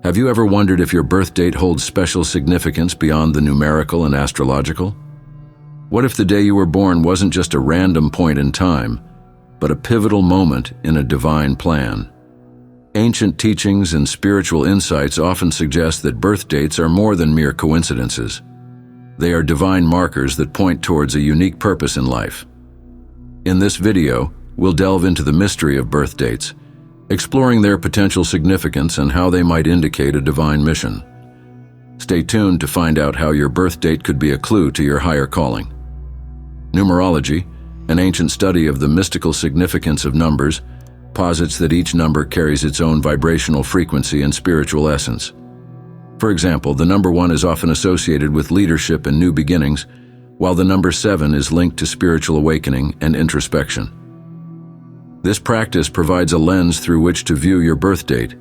Have you ever wondered if your birth date holds special significance beyond the numerical and astrological? What if the day you were born wasn't just a random point in time, but a pivotal moment in a divine plan? Ancient teachings and spiritual insights often suggest that birth dates are more than mere coincidences. They are divine markers that point towards a unique purpose in life. In this video, we'll delve into the mystery of birth dates, exploring their potential significance and how they might indicate a divine mission. Stay tuned to find out how your birth date could be a clue to your higher calling. Numerology, an ancient study of the mystical significance of numbers, posits that each number carries its own vibrational frequency and spiritual essence. For example, the number 1 is often associated with leadership and new beginnings, while the number 7 is linked to spiritual awakening and introspection. This practice provides a lens through which to view your birth date,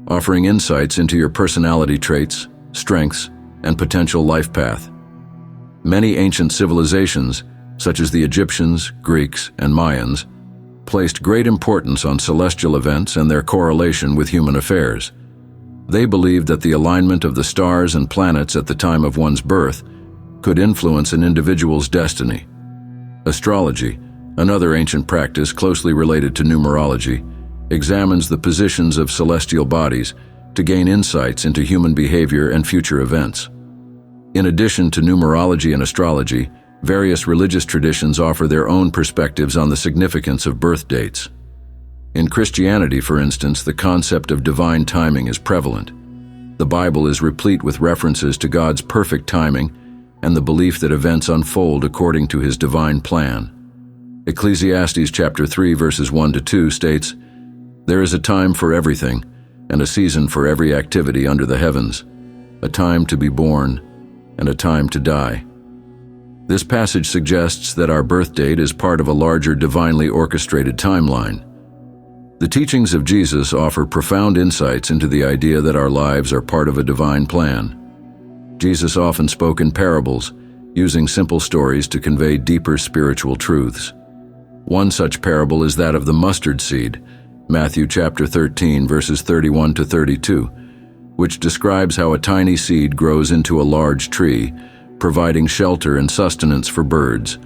offering insights into your personality traits, strengths, and potential life path. Many ancient civilizations, such as the Egyptians, Greeks, and Mayans, placed great importance on celestial events and their correlation with human affairs. They believed that the alignment of the stars and planets at the time of one's birth could influence an individual's destiny. Astrology, another ancient practice closely related to numerology, examines the positions of celestial bodies to gain insights into human behavior and future events. In addition to numerology and astrology, various religious traditions offer their own perspectives on the significance of birth dates. In Christianity, for instance, the concept of divine timing is prevalent. The Bible is replete with references to God's perfect timing and the belief that events unfold according to His divine plan. Ecclesiastes chapter 3 verses 1-2 states, "There is a time for everything, and a season for every activity under the heavens, a time to be born, and a time to die." This passage suggests that our birth date is part of a larger divinely orchestrated timeline. The teachings of Jesus offer profound insights into the idea that our lives are part of a divine plan. Jesus often spoke in parables, using simple stories to convey deeper spiritual truths. One such parable is that of the mustard seed, Matthew chapter 13 verses 31-32, which describes how a tiny seed grows into a large tree, providing shelter and sustenance for birds.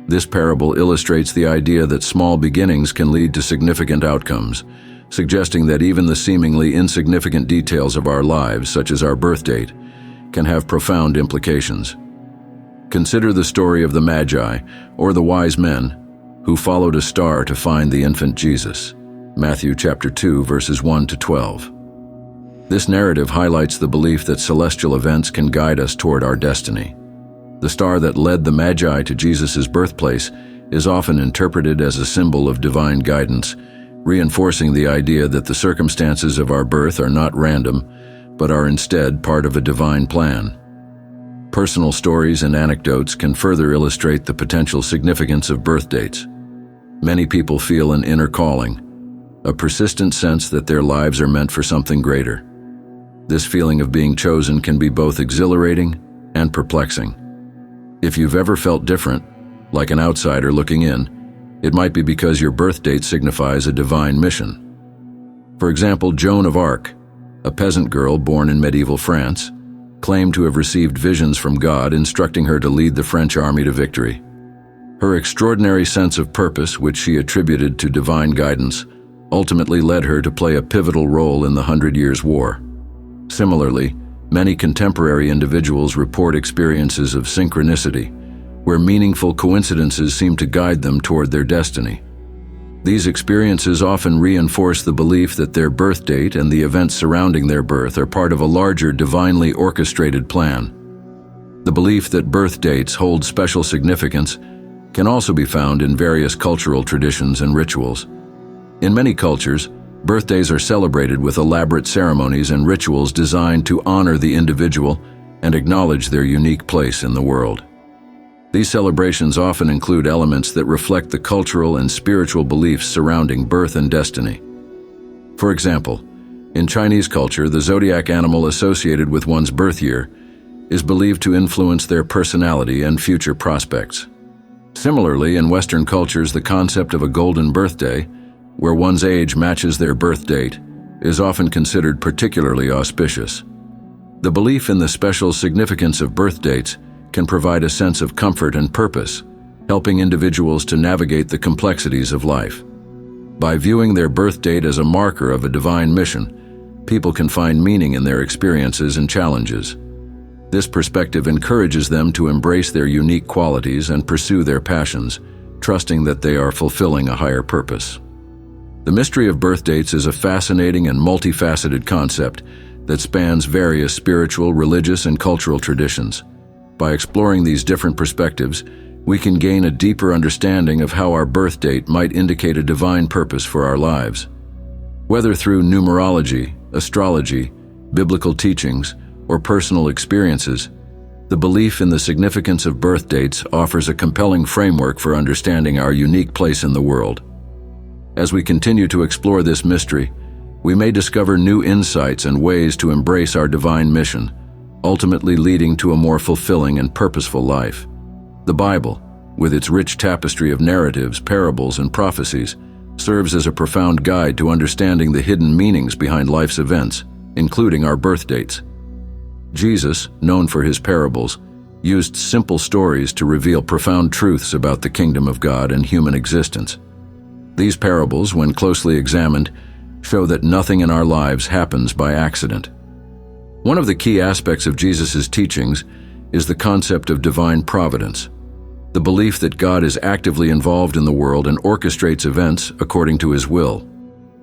This parable illustrates the idea that small beginnings can lead to significant outcomes, suggesting that even the seemingly insignificant details of our lives, such as our birth date, can have profound implications. Consider the story of the Magi, or the wise men, who followed a star to find the infant Jesus, Matthew chapter 2 verses 1-12. This narrative highlights the belief that celestial events can guide us toward our destiny. The star that led the Magi to Jesus' birthplace is often interpreted as a symbol of divine guidance, reinforcing the idea that the circumstances of our birth are not random, but are instead part of a divine plan. Personal stories and anecdotes can further illustrate the potential significance of birth dates. Many people feel an inner calling, a persistent sense that their lives are meant for something greater. This feeling of being chosen can be both exhilarating and perplexing. If you've ever felt different, like an outsider looking in, it might be because your birth date signifies a divine mission. For example, Joan of Arc, a peasant girl born in medieval France, claimed to have received visions from God instructing her to lead the French army to victory. Her extraordinary sense of purpose, which she attributed to divine guidance, ultimately led her to play a pivotal role in the 100 Years' War. Similarly, many contemporary individuals report experiences of synchronicity, where meaningful coincidences seem to guide them toward their destiny. These experiences often reinforce the belief that their birth date and the events surrounding their birth are part of a larger divinely orchestrated plan. The belief that birth dates hold special significance can also be found in various cultural traditions and rituals. In many cultures, birthdays are celebrated with elaborate ceremonies and rituals designed to honor the individual and acknowledge their unique place in the world. These celebrations often include elements that reflect the cultural and spiritual beliefs surrounding birth and destiny. For example, in Chinese culture, the zodiac animal associated with one's birth year is believed to influence their personality and future prospects. Similarly, in Western cultures, the concept of a golden birthday, where one's age matches their birth date, is often considered particularly auspicious. The belief in the special significance of birth dates can provide a sense of comfort and purpose, helping individuals to navigate the complexities of life. By viewing their birth date as a marker of a divine mission, people can find meaning in their experiences and challenges. This perspective encourages them to embrace their unique qualities and pursue their passions, trusting that they are fulfilling a higher purpose. The mystery of birth dates is a fascinating and multifaceted concept that spans various spiritual, religious, and cultural traditions. By exploring these different perspectives, we can gain a deeper understanding of how our birth date might indicate a divine purpose for our lives. Whether through numerology, astrology, biblical teachings, or personal experiences, the belief in the significance of birth dates offers a compelling framework for understanding our unique place in the world. As we continue to explore this mystery, we may discover new insights and ways to embrace our divine mission, ultimately leading to a more fulfilling and purposeful life. The Bible, with its rich tapestry of narratives, parables, and prophecies, serves as a profound guide to understanding the hidden meanings behind life's events, including our birth dates. Jesus, known for his parables, used simple stories to reveal profound truths about the kingdom of God and human existence. These parables, when closely examined, show that nothing in our lives happens by accident. One of the key aspects of Jesus' teachings is the concept of divine providence, the belief that God is actively involved in the world and orchestrates events according to his will.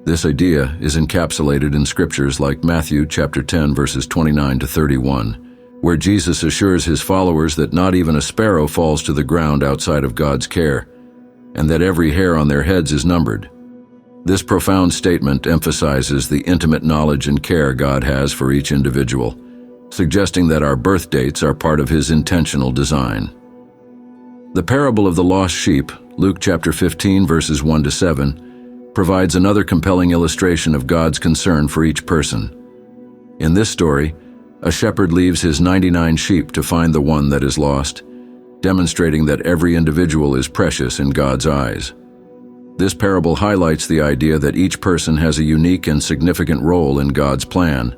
This idea is encapsulated in scriptures like Matthew chapter 10 verses 29 to 31, where Jesus assures his followers that not even a sparrow falls to the ground outside of God's care, and that every hair on their heads is numbered. This profound statement emphasizes the intimate knowledge and care God has for each individual, suggesting that our birth dates are part of his intentional design. The parable of the lost sheep, Luke chapter 15 verses 1 to 7, provides another compelling illustration of God's concern for each person. In this story, a shepherd leaves his 99 sheep to find the one that is lost, demonstrating that every individual is precious in God's eyes. This parable highlights the idea that each person has a unique and significant role in God's plan,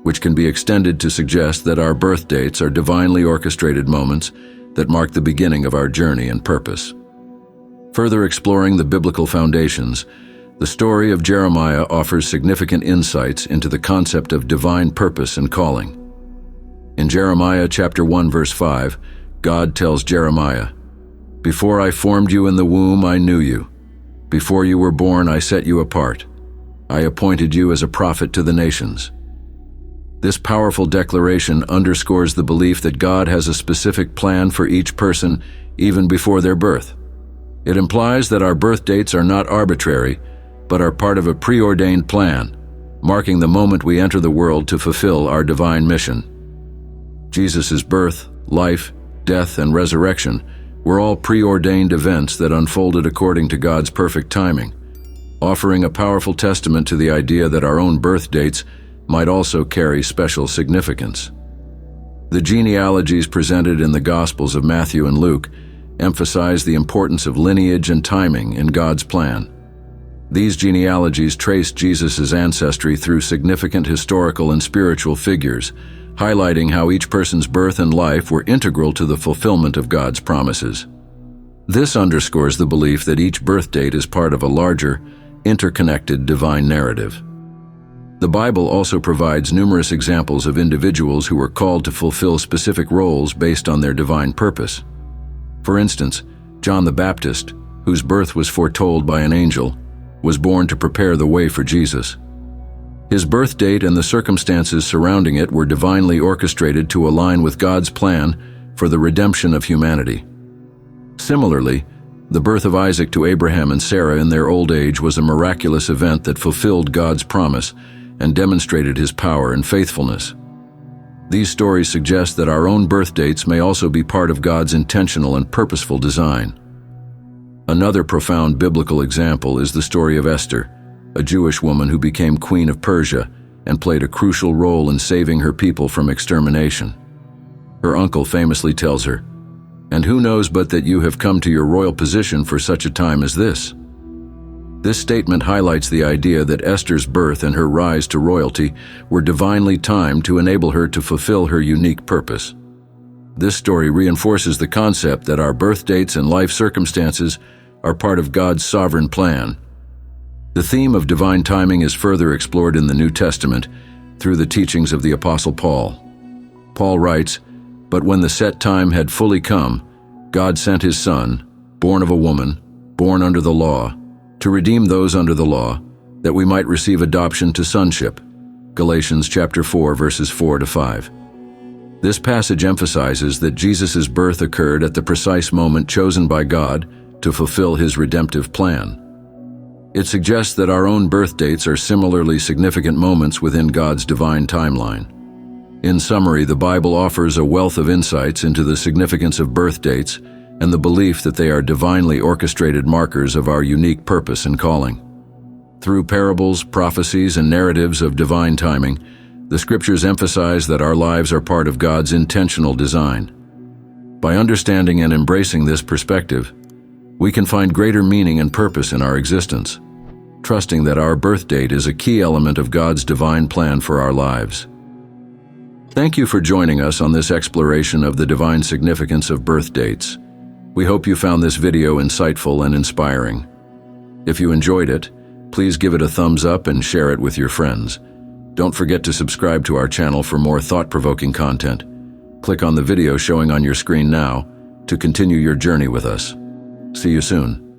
which can be extended to suggest that our birth dates are divinely orchestrated moments that mark the beginning of our journey and purpose. Further exploring the biblical foundations, the story of Jeremiah offers significant insights into the concept of divine purpose and calling. In Jeremiah chapter 1 verse 5, God tells Jeremiah, "Before I formed you in the womb, I knew you. Before you were born, I set you apart. I appointed you as a prophet to the nations." This powerful declaration underscores the belief that God has a specific plan for each person even before their birth. It implies that our birth dates are not arbitrary, but are part of a preordained plan, marking the moment we enter the world to fulfill our divine mission. Jesus' birth, life, death, and resurrection were all preordained events that unfolded according to God's perfect timing, offering a powerful testament to the idea that our own birth dates might also carry special significance. The genealogies presented in the Gospels of Matthew and Luke emphasize the importance of lineage and timing in God's plan. These genealogies trace Jesus' ancestry through significant historical and spiritual figures, highlighting how each person's birth and life were integral to the fulfillment of God's promises. This underscores the belief that each birth date is part of a larger, interconnected divine narrative. The Bible also provides numerous examples of individuals who were called to fulfill specific roles based on their divine purpose. For instance, John the Baptist, whose birth was foretold by an angel, was born to prepare the way for Jesus. His birth date and the circumstances surrounding it were divinely orchestrated to align with God's plan for the redemption of humanity. Similarly, the birth of Isaac to Abraham and Sarah in their old age was a miraculous event that fulfilled God's promise and demonstrated his power and faithfulness. These stories suggest that our own birth dates may also be part of God's intentional and purposeful design. Another profound biblical example is the story of Esther, a Jewish woman who became queen of Persia and played a crucial role in saving her people from extermination. Her uncle famously tells her, "And who knows but that you have come to your royal position for such a time as this?" This statement highlights the idea that Esther's birth and her rise to royalty were divinely timed to enable her to fulfill her unique purpose. This story reinforces the concept that our birth dates and life circumstances are part of God's sovereign plan. The theme of divine timing is further explored in the New Testament through the teachings of the Apostle Paul. Paul writes, "But when the set time had fully come, God sent his Son, born of a woman, born under the law, to redeem those under the law, that we might receive adoption to sonship." Galatians chapter 4, verses 4 to 5. This passage emphasizes that Jesus' birth occurred at the precise moment chosen by God to fulfill his redemptive plan. It suggests that our own birth dates are similarly significant moments within God's divine timeline. In summary, the Bible offers a wealth of insights into the significance of birth dates and the belief that they are divinely orchestrated markers of our unique purpose and calling. Through parables, prophecies, and narratives of divine timing, the Scriptures emphasize that our lives are part of God's intentional design. By understanding and embracing this perspective, we can find greater meaning and purpose in our existence, trusting that our birth date is a key element of God's divine plan for our lives. Thank you for joining us on this exploration of the divine significance of birth dates. We hope you found this video insightful and inspiring. If you enjoyed it, please give it a thumbs up and share it with your friends. Don't forget to subscribe to our channel for more thought-provoking content. Click on the video showing on your screen now to continue your journey with us. See you soon.